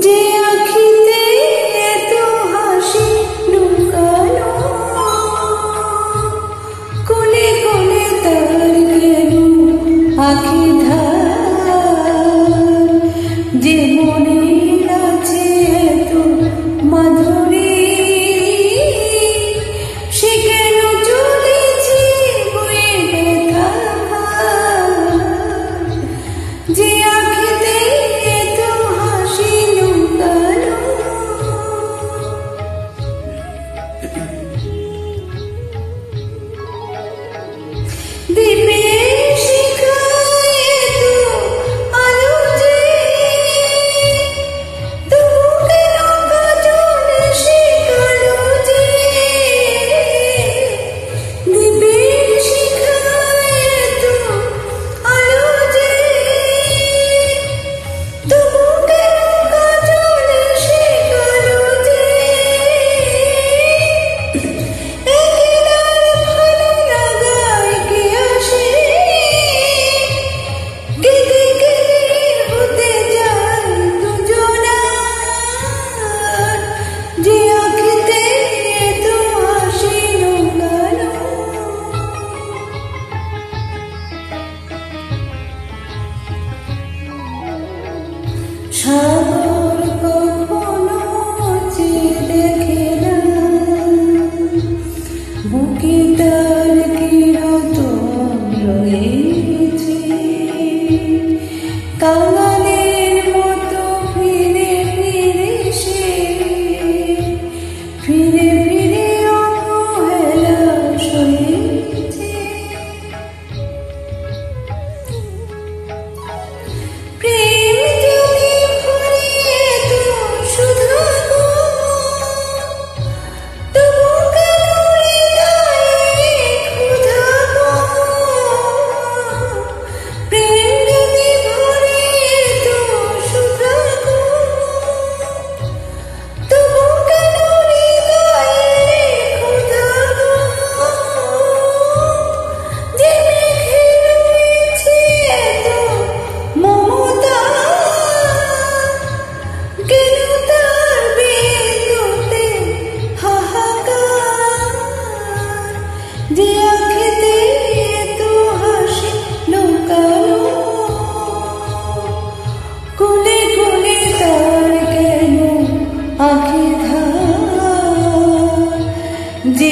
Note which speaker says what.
Speaker 1: যে আখিতে এত হাসি লুকানো, কোলে কোলে তার কেন আখি ধার, যে মনের আছে এত মাধুরী, সে কেন চলেছে বয়ে ব্যথা, যে আখিতে এত হাসি লুকানো। দীপের শিখায় এত আলো যে, তবু কেন কাজল সে কালো যে। দীপের শিখায় এত আলো যে, তবু কেন কাজল সে কালো যে। একলার ভালো লাগায় কে আসে, কেঁদে কেঁদে হতে যায় দুজনার, যে আখিতে এত হাসি লুকানো। সাগর কখনো চেয়ে দেখে না, বুকে তার কিরতন রয়েছে। কাঙালের মতো ফিরে ফিরে সে, ফিরে ফিরে অবহেলা সয়েছে। প্রেম যদি ভরে তো শুধু গো, তবু কেন হৃদয়ে ক্ষুধা গো। প্রেম যদি ভরে তো শুধু গো, তবু কেন হৃদয়ে ক্ষুধা গো। যে মেঘে রয়েছে এত মমতা, কেন তার বিন্দুতে হাহাকার, যে আখিতে এত হাসি লুকানো, কোলে কোলে তার কেন আখি ধার, যে